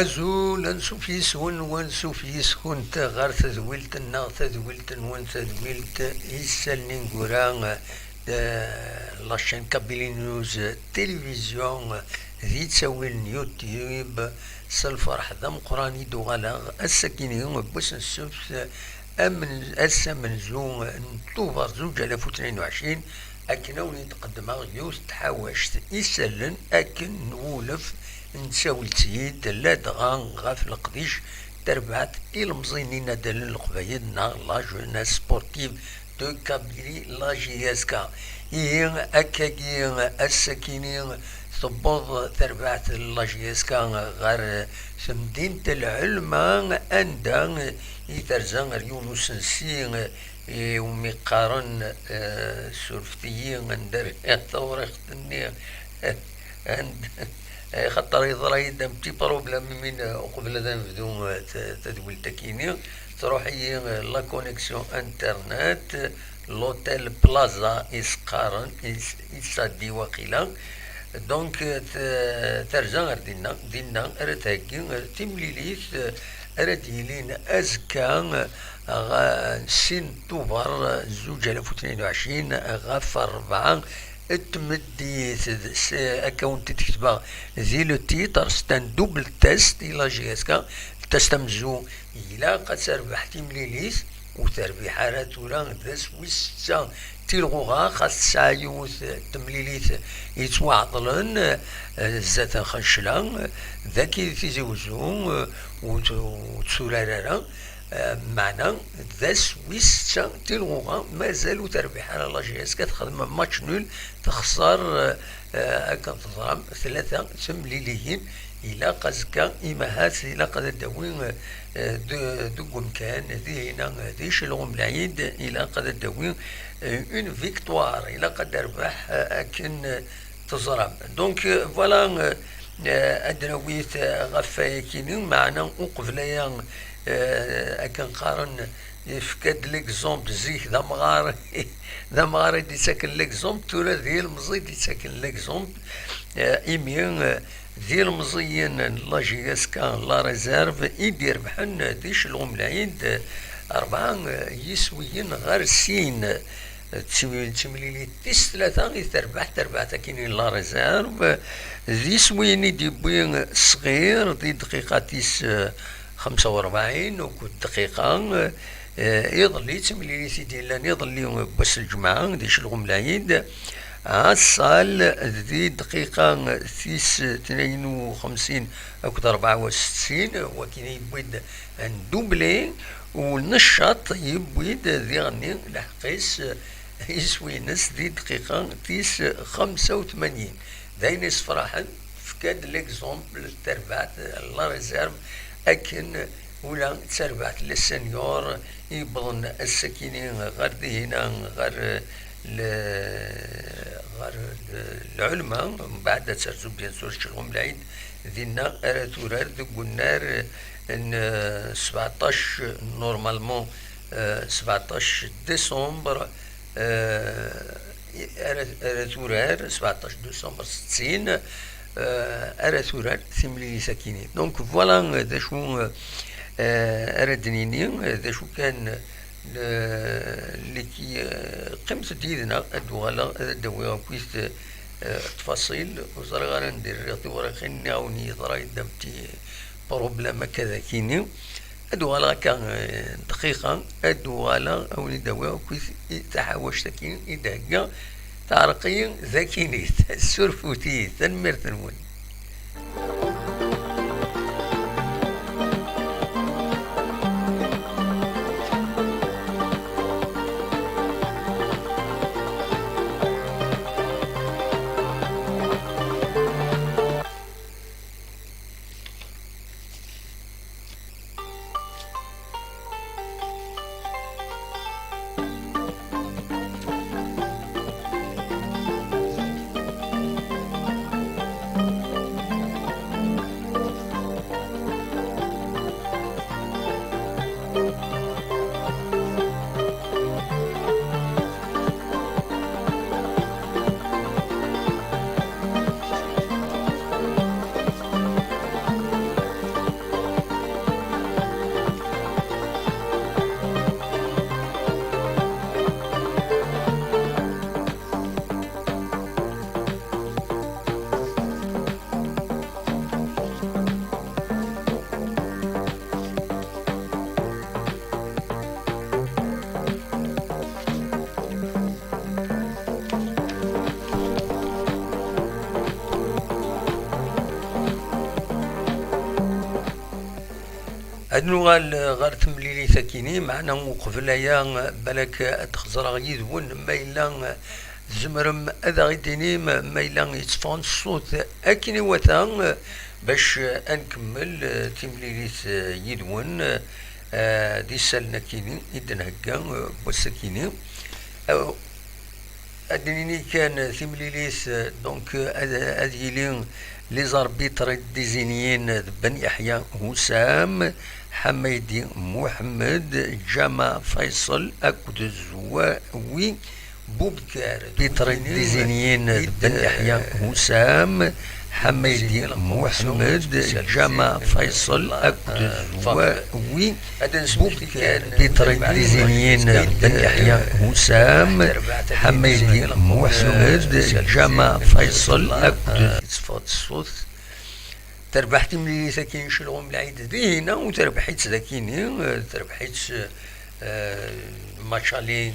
أزول نشوف يسون ونشوف يسكن غير تذويلت النغ تذويلت نون تذويلت يسالني نقرا لاشين كابيلي نيوز تلفزيون ذي تسوي اليوتيوب سالفرح ذا مقراني دوغالا السكيني بس نشوف أمن أسا من زو نطوفر زوج 2022 أكنوني تقدم غيوث تحاوشت يسلن أكن نولف نساوي تيد لا دغان غاف القديش تربعت المزينين دل القبايد نا لا جوناس سبورتيف دو كابيلي لا جياسكا هي أكاكي السكيني تبوض تربعت لا جياسكا غير سمدينة العلم أندا يترزان يونس نسي ومقارن سلفتيين ندر الثورة عند خاطر يضرا دام بتي بروبليم من قبل ذا نبدو تدويل تكيني تروح هي لا كونيكسيون انترنت لوتيل بلازا اسقارن يسادي وقيلا دونك ترجع دينا ارتاكي تمليليث ارديلين ازكا سين توفر زوج 2022 غاف 4 تمدي اكونت تكتبها زي لو تيتر ستان دوبل تيست الى جي اس كا تستمزو الى قد تربح تمليليس وتربح على تورا ذاس ويسا تيلغوغا خاص سايوث تمليليث يتواعطلن زات خنشلا ذاكي تيزوزو وتسورارا معنا ذا سويس تلغوغا مازالو تربح على لا جي اس كتخدم ماتش نول تخسر كتضرب 3 تمليليين الى قزكا إماهات الى قد داوين دو كان هنا ديش الغم العيد الى قد داوين اون فيكتوار الى قد ربح اكن تزرب دونك فوالا ادراويت غفايكين معنا وقفلايا أكن قارن فكاد ليكزومبل زيك ذا مغار دي ساكن ليكزومبل تورا ذي المزي دي ساكن ليكزومبل إيميان ذي المزيين لا جياسكا لا ريزيرف يدير بحن ديش الغم العيد 4 يسويين غير سين تمليلي تيس 3 غي تربح كاينين لا ريزيرف ذي سويني دي بوين صغير دي دقيقة تيس 45 وكل دقيقة يظل يتملي سيدي لان يظل بس الجمعة ديش الغم العيد الصال ذي دقيقة ثيس 52 أو 64 وكين يبويد ندوبلي والنشاط يبويد ذي غني لحقيس يسوي نس ذي دقيقة ثيس 85 ذين صفراحا فكاد ليكزومبل تربعت لا ريزيرف أكن ولا تربعت للسنيور يبغن السكينين غير هنا غير العلماء من بعد ترزو بيان سور شغلهم العيد ذينا اراتورار ذو النار ان 17 نورمالمون 17 ديسمبر اراتورار 17 ديسمبر 60 اراتورار ثملي سكينين دونك فوالا ذا شو اردنيني ذا شو كان اللي كي قيمة ديالنا ادوالا دواء كويس تفاصيل وزرا غانا ندير ثورة خير نعاوني ضراي دمتي بروبلام كذا كيني ادوالا كان دقيقة ادوالا اوني دواء كويس تحاوش تكين إداقة تعرقين ذاكينيت السرفوتي تنمير تنمون أدنو غال تمليلي ثكيني معنا وقبل يا بلك تخزر يذون ما إلا زمرم أذا غيديني ما إلا يتصفون الصوت أكني وثان باش أنكمل تمليليت يذون دي سالنا كيني إذن هكا بوسكيني أدنيني كان تمليليت دونك أديلين لي زاربيتر ديزينيين بن يحيى هسام حميدي محمد جمع فيصل أكد الزواوي بوبكار بيتر ديزينيين بن يحيى هسام حميدي محمد جمع فيصل أكد الزواوي بوبكار بيتر ديزينيين بن يحيى هسام حميدي محمد جمع فيصل أكد الصوت تربحت ملي ثاكين شلغم العيد دينا وتربحت ذاكيني تربحت ماتشالين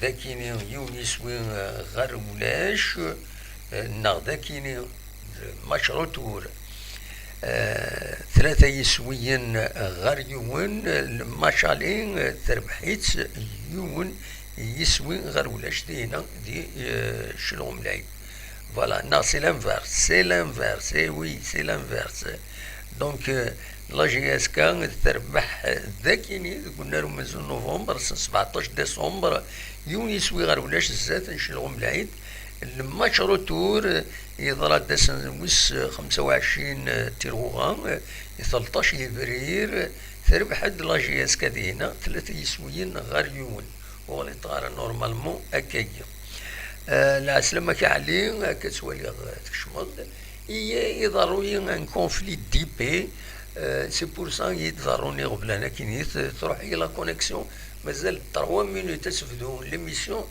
ذاكيني يونس وين غير ولاش ذاكيني ماتش روتور ثلاثة يسويين غير يون ماتشالين تربحت يون يسوي غير ولاش دينا دي شلغم العيد. Voilà, non, c'est l'inverse, et oui, c'est l'inverse. Donc, la GSK تربح ذاكيني قلنا لهم من نوفمبر 17 ديسمبر يوني يسوي غير ولاش الزات نشلغهم العيد الماتش روتور يضرى داسن ويس 25 تيروغان 13 فبراير تربح هاد لا جي اس كدينا ثلاثة يسويين غير يون وغادي تغار نورمالمون هكايا. العسلامة كعلي كتولي تكشمض يضروني ان كونفلي دي بي سي بور سا يضروني قبل انا كي تروح الى لا كونيكسيون مازال 3 مينوت تسفدو ليميسيون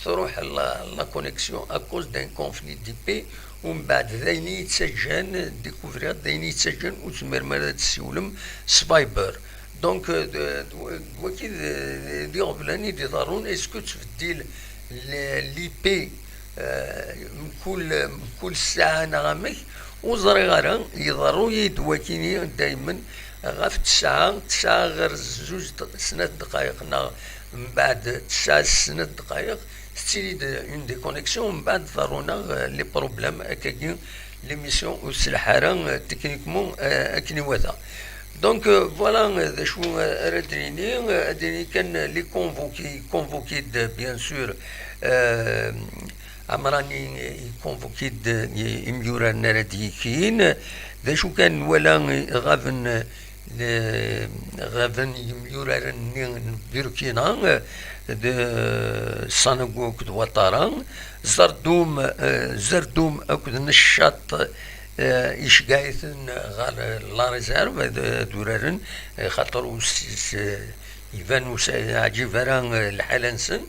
تروح لا كونيكسيون اكوز دان كونفلي دي بي ومن بعد ذايني يتسجن ديكوفريات ذايني يتسجن وتمر مرات تسولم سبايبر دونك وكي دي قبلاني دي ضرون اسكو تفديل لي بي كل ساعة نغمك وزري غير يضرو يدوكيني دايما غاف تسعة غير زوج سنة دقايق من بعد 9 سنة دقايق ستيلي اون دي كونيكسيون من بعد ضرونا لي بروبليم هكاكي ليميسيون والسلحارة تكنيكمون اكني وذا. دونك فوالا ذا شو ردريني اديني كان لي كونفوكي بيان سور عمراني كونفوكي يميورا نارديكين ذا شو كان ولا غافن يميورا بيركينا سانغوك دوطاران زردوم اكد نشاط إشقايثن غير لا ريزيرف دورارن خاطر يبان عجيب راه الحالنسن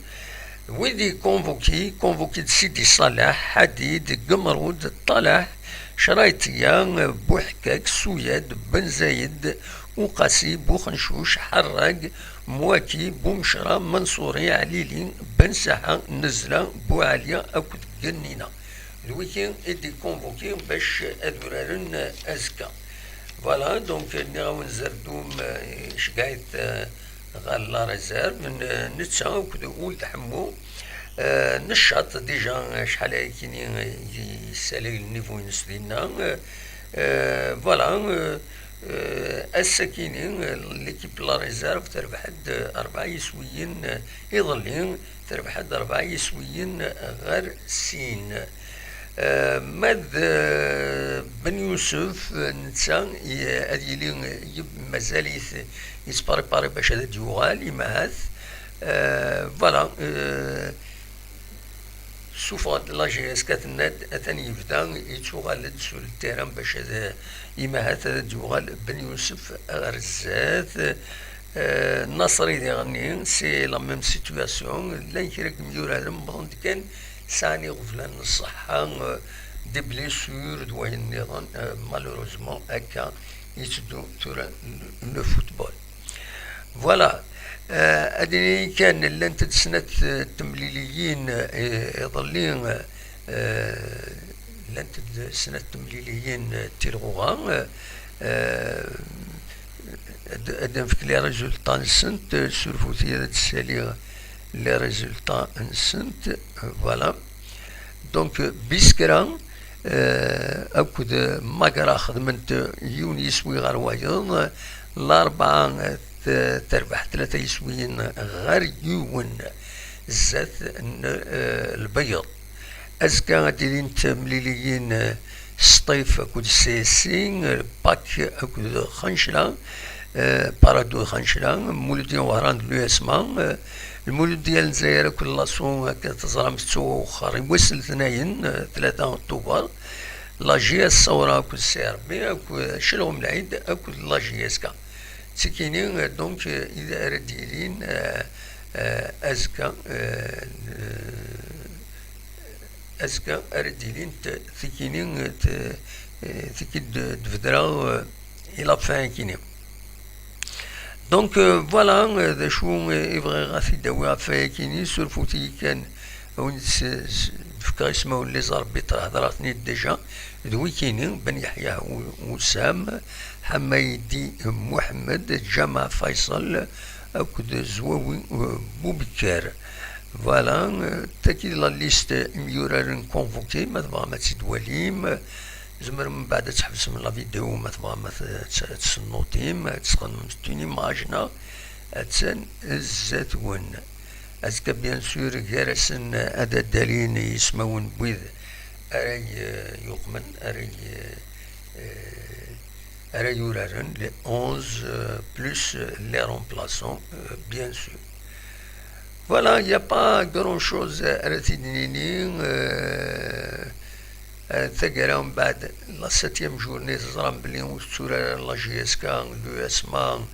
ويدي كونفوكي سيدي صالح حديد قمرود طلح شرايطيا بوحكاك سوياد بن زايد وقاسي بوخنشوش حراق مواكي بومشرا منصوري عليلي بن ساحة نزلة بوعليا أكد قنينة الويكين إدي كونفوكي باش أدورارن أزكا. فوالا دونك نغاون زردوم شقايت غال لا ريزيرف نتسا وكدو ولد حمو نشاط ديجا شحال كيني يسالي النيفو ينسلينا. فوالا الساكينين ليكيب لا ريزيرف تربح 4 يسويين يظلين تربح 4 يسويين غير سين. ماذ بن يوسف نتسا أديلي مازال يتباري باش هذا ديوغال يماث. فوالا سوف لا جي اس كاتنات ثاني يبدا يتوغال سو التيران باش هذا يماث هذا ديوغال بن يوسف غرزات نصري دي غني سي لا ميم سيتوياسيون لا يكرك ميور هذا مبغض كان ساني غفلان الصحة دي بليسور دوين النظام مالوروزمون هكا يتدو تورا لو فوتبول. فوالا اديني كان لانت سنة التمليليين يظلين لانت سنة التمليليين تيرغوغا في لي ريزولطا نسنت سورفوتي هذا تسالي لي ريزولطا نسنت فوالا. دونك بيسكرا أكد ماكرا خدمت يون يسوي غير وايض الأربعة تربح 3 يسويين غير يون زات البيض أزكا ديرين تمليليين سطيف أكد سيسين باك أكد خنشلا بارادو خنشلا مولدين وهران دلو يسمع المولد ديال الجزائر كل لاصون كتزرع مستوى وخر يوصل 3 أكتوبر لاجي الثورة كل سي ار بي أكو شلهم العيد أكو لاجي اسكا تسكيني دونك إذا رديلين أزكا أزكا رديلين تكينين تكيد دفدرا إلى فان كيني. دونك فوالا ذا شو يبغي غافي داوي فايكيني سورفوتي كان فكا اسمه لي زاربيط هضراتني ديجا ذوي كاينين بن يحيى وسام حمايدي محمد جمع فيصل أكد زواوي بوبكار فوالا تاكيد لا ليست ميورارن كونفوكي ما تبغى ما تدواليم زمر من بعد تحبس من لا فيديو ما تبغى ما تسنوتيم تسقن مستوني ماجنا اتسن الزاتون ازكا بيان سور جارسن ادا دالين يسمون بويذ اري يقمن اري يورارن لي 11 بلس لي رومبلاسون بيان سور. Voilà, il n'y a pas grand-chose à retenir. تقرا من بعد لا 7e جورني تزرم بلي وستورا لا جي اس كا لو اسما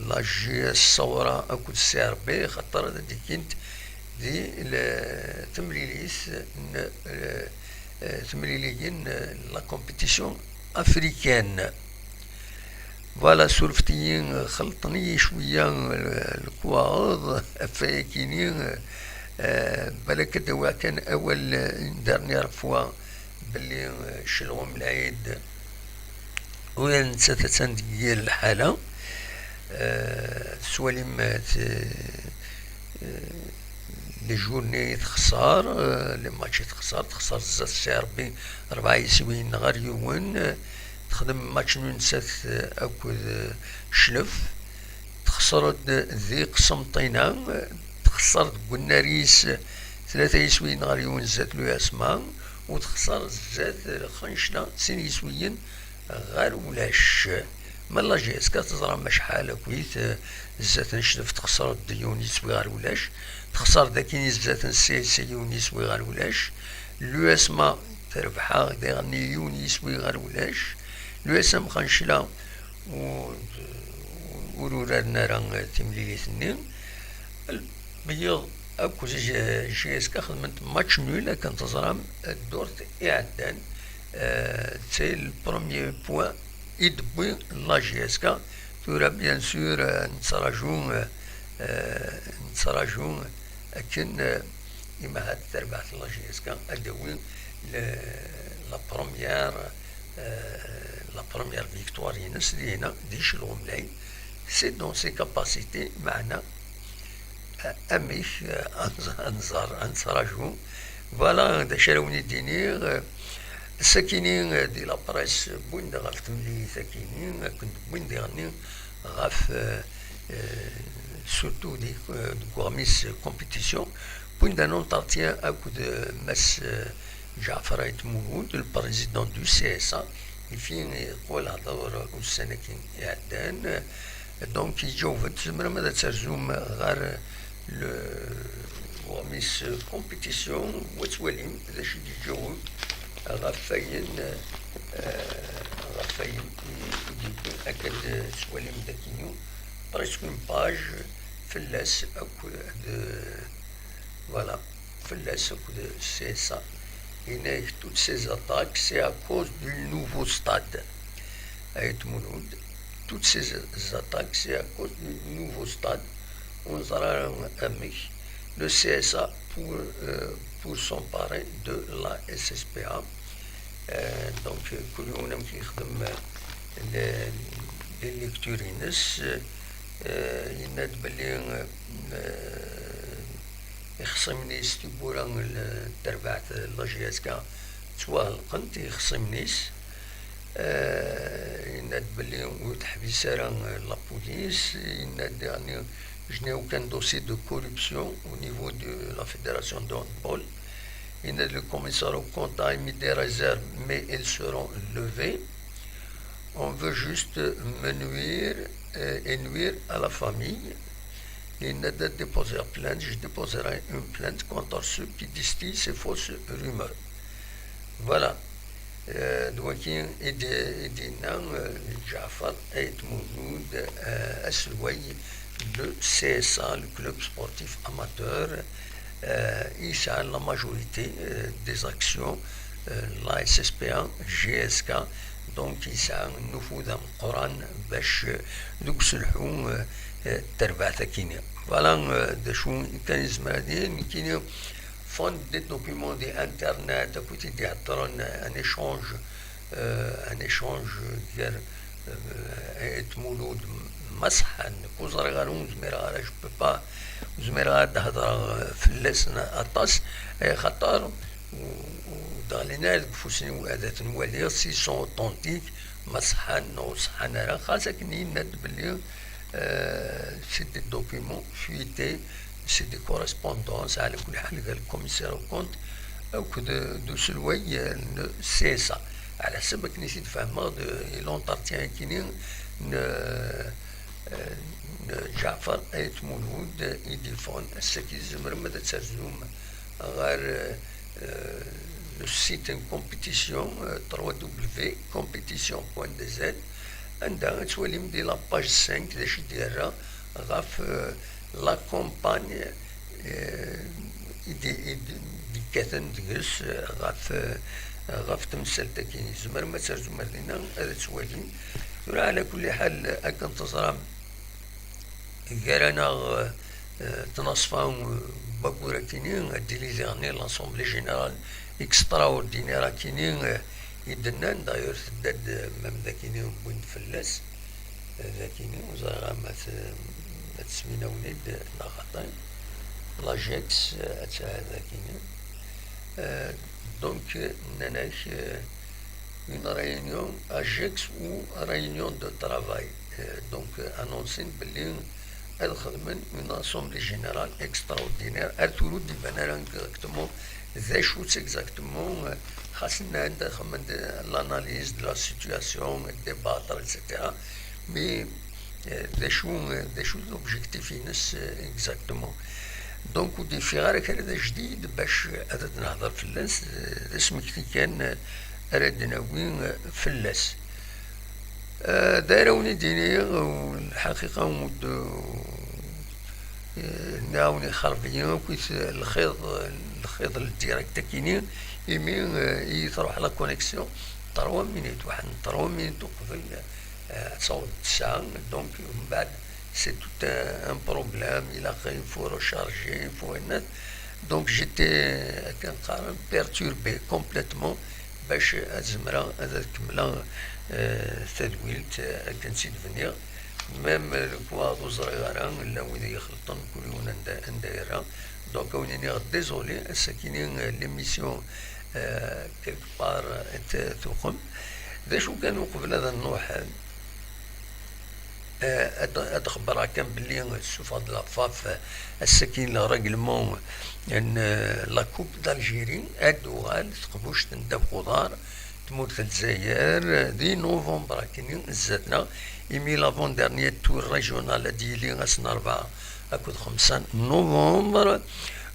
لا جي اس الثورة اكو السي ار بي خاطر هذيك كنت دي تمليليس تمليليين لا كومبيتيسيون افريكان. فوالا سولفتيين خلطني شوية الكواغ فايكيني بالك دوا كان اول دارنيير فوا باللي شلهم العيد وين نسات ديال الحالة سواليم لي جورني تخسر لي ماتشي تخسر زاد السي ار بي 4 يسوين غير يوم تخدم ماتش نسات اكد شلف تخسرت ذي قسمطينة تخسرت بناريس 3 يسوين غير يوم زات لو اسما وتخسر زاد خنشنا 9 يسوين غير ولاش مالا جي اسكا تزرع ما شحال كويت زات نشلف تخسر ديون يسوي غير ولاش تخسر داكين زات سيون يسوي غير ولاش لو اسما تربحها داغني يون يسوي غير ولاش لو اسم خنشلا ورورنا راه تمليليتني البيض اكو جي اسكا خدمت ماتش نول كان تزرم الدور اعدان سي البروميي بوان يدبي لا جي اسكا تورا بيان سور نتراجو لكن إما هاد تربحت لا جي اسكا ادوي لا بروميير فيكتوار ينس لينا دي شلو ملاي سي دون سي كاباسيتي معنا اميش انصراجو فوالا دا شراوني دينير ساكنين دي لابريس بوين دا غاف تملي ساكنين كنت بوين دي غني غاف سورتو دي كوغميس كومبيتيسيون بوين دا نون تارتيا اكود مس جعفر عيد مولود البريزيدون دو سي اس ا يفين يقول هضر والسنة كين يعدان دونك يجاوبت زمرا ماذا ترجم غير وميس كومبيتيسيون وتوليم هذا شي يجاوب غفاين يجيب أكد سواليم داكينيو بريسك اون باج فلاس أكو فوالا فلاس أكو سي اس ا. هنا toutes ces attaques, c'est à cause du nouveau stade. Aït Mouloud, toutes ces attaques, c'est à cause du nouveau stade. On aura le CSA pour s'emparer de la SSPA. Donc, كل يوم كيخدم ليكتورينس يناد بلي يخصمنيس تبورا التربعت لاجياسكا توالقنت يخصمنيس يناد بلي وتحبيس راه لابوليس يناد يعني je n'ai aucun dossier de corruption au niveau de la fédération de handball. Le commissaire au compte a émis des réserves, mais elles seront levées. On veut juste me nuire et nuire à la famille. Il n'a pas déposé plainte, je déposerai une plainte contre ceux qui distillent ces fausses rumeurs. Voilà. دوكين إدينا جعفر أيت موجود أسلوي le CSA, le club sportif amateur, il a la majorité des actions, la SSPA, GSK, donc il a نفوذ قران باش دوك سلحو التربع تاكينيا. فوالا داشو كان يزمادين كاين فون دي دوكيمون دي انترنت كنت يهضرون ان ايشونج ديال مولود مسحا كوزر غارون زميرا جو بو با زميرا تهضر في اللسن اطاس خاطر ودالينا فوسني وادات نوالي سي سون اوتونتيك مسحا وصحان راه خاصك كني ناد بلي سي دي دوكيمون فيتي سي دي كوريسبوندونس على كل حال قال الكوميسير كونت او دو سلوي سي سا على حسب كني سيد فهمه لونتارتيان كينين جعفر ايت مولود يديفون السكي زمر مدى تسرزوم غير لو سيت ان كومبيتيسيون 3w competition.dz عندها تولي مدي لاباج 5 داش يديرها غاف لا كومباني دي كاتن ديس غاف تمثل تاكيني زمر ما ترجم لنا هذا توالي على كل حال أكن تصرام غيرنا تنصفاو باكورا كينين ديليزيرني لاسومبلي جينيرال اكستراوردينيرا كينين يدنان داير تداد مام ذاكينين بوين فلاس ذاكينين وزارة ما تسمينا وليد ناخطين لاجيكس أتا ذاكينين دونك ناناش une réunion à Gex ou réunion de travail. Donc, annoncé une assemblée générale extraordinaire. À Toulouse, exactement, des choses exactement, l'analyse de la situation, débattre, etc. Mais des choses objectives exactement. دونك ودي في غير هذا جديد باش هذا نهضر في الناس اسمك كان أردنا وين فلاس دايروني ديني والحقيقة ناوني خربيين كويس الخيط الديريكت كينين يمين يروح على كونيكسيون 3 مينيت واحد 3 مينيت قبل تصاوب الساعة دونك من بعد سي توت ان بروبليم il faut recharger il faut donc j'étais كنقارن perturbé complètement باش الزمرة هذا كملا تدويلت كنسيت فينير ميم الكواغ وزريغارا لا وين يخلطن كل يوم ندايرها دونك ونيني ديزولي الساكنين ليميسيون كيلك بار تقم ذا شو كانوا قبل هذا النوع أتخبر كان بلي شوف هاد لافاف السكين ريغلمون ان لا كوب دالجيري ادوال تقبوش تندب خضار تموت في الجزائر دي نوفمبر كاينين زادنا ايمي لافون ديرنيي تور ريجيونال ديالي غاسنا 4 اكود 5 نوفمبر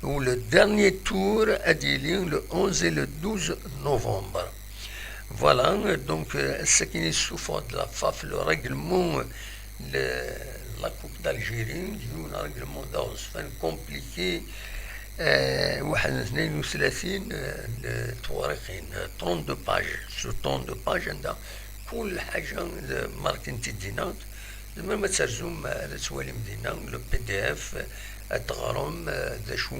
و لو ديرنيي تور اديالي لو 11 لو 12 نوفمبر فوالا دونك السكين شوف هاد لافاف لو ريغلمون la Coupe d'Algérie ديون ريغلمون داوز فان كومبليكي 32 تواريخين 32 باج سو 32 باج عندها كل حاجة ماركين تدينا زعما ما ترجم هذا توالي مدينة لو بي دي اف تغرم ذا شو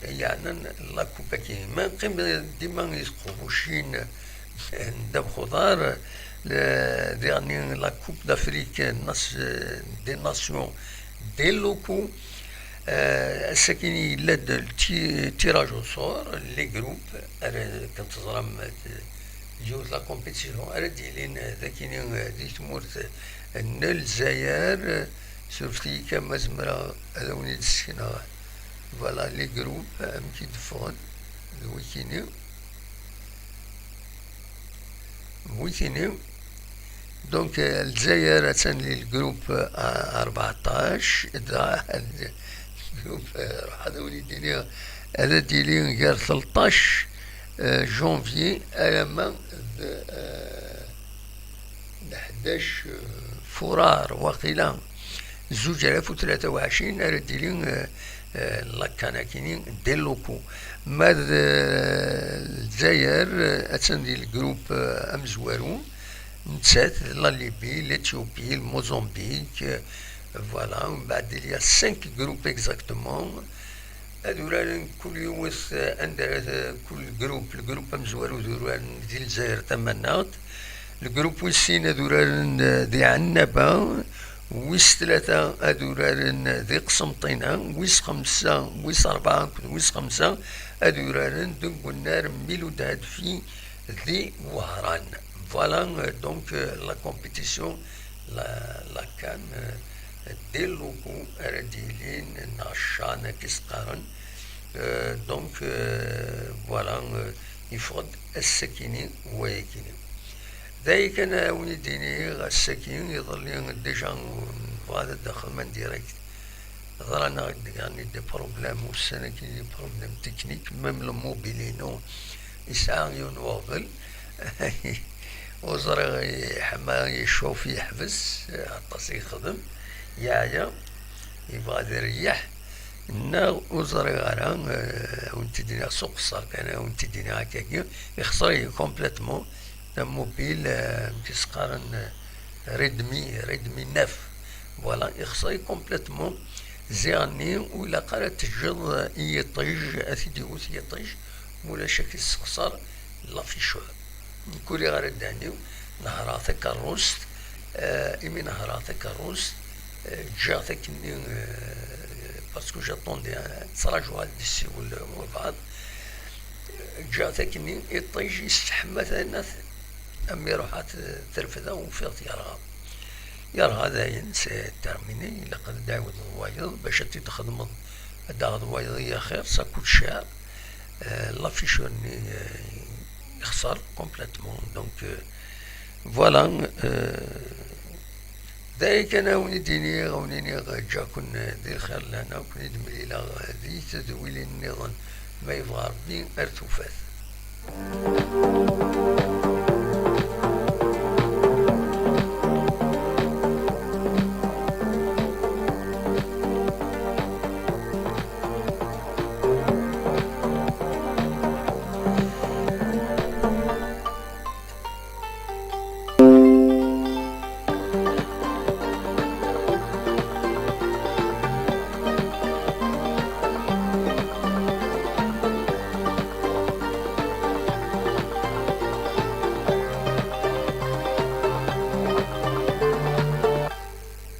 يعني لا كوبا كيما قيم ديما يسقوشين ندب خضار dernier, la Coupe d'Afrique des Nations des locaux. السكيني لد التيراج وصور لي جروب كنت زرام جوز لا كومبيتيسيون ردي لين ذاكيني دي تمورت الجزائر سورتي كما زمرا هذا ونيد السكينة فوالا لي جروب مكي دفون ويكيني دونك الجزائر اتسان لي الجروب 14 الجروب هذا وليديني هذا ديلي غير 13 جونفي اما 11 فرار وقيلا 2023 رديلين لاكاناكينين دي لوكو ماد الجزائر اتسان دي الجروب امزوارون نتسات لا ليبي لاتيوبي الموزمبيق فوالا ومن بعد il y a 5 جروب اكزاكتومون هذولا كل يوم عند كل جروب الجروب مزوارو ذولا ديال الجزائر تمنات الجروب ويسين هذولا دي عنبة ويس 3 هذولا دي قسنطينة ويس 5 ويس 4 ويس 5 هذولا دنق النار ميلود هادفي ذي وهران فوالا دونك لا كومبيتيسيون لا كان دي لوكو رديلين ناشانا كيسقارن دونك فوالا يفقد السكيني ويكيني ذاك انا وليديني السكين يظل ديجا هذا داخل من ديريكت ظلنا يعني دي بروبليم والسنة كي دي بروبليم تكنيك ميم الموبيلينو يسعى ينوغل وزرع حما يشوف يحبس عطاس يخدم يعيا يبغى يريح نا وزرع غارا وانت دينا سوق الساق انا وانت دينا هكاكي يخسر كومبليتمون موبيل كيسقارن ريدمي 9 فوالا يخسر كومبليتمون زياني ولا قالت تجد يطيج اثيدي يطيج ولا شكل يسخسر لافيشور كوري غير الدانيو نهاراتك الروست إمي نهاراتك الروست جاتك إني باسكو جاتوندي تراجعو هاد السي والبعض جاتك إني يطيج يستحمى ثاني أمي روحات ترفدها وفيض يرغى داين سي ترميني لقد داود الوايض باش تخدم داود الوايض يا خير ساكوت شهر لافيشور يخسر كومبليتمون دونك فوالا دايك انا ونيديني غونيني جا كنا دير خير لنا وكنا دملي لا غادي تدويلي النظام ما يبغى ربي ارتوفات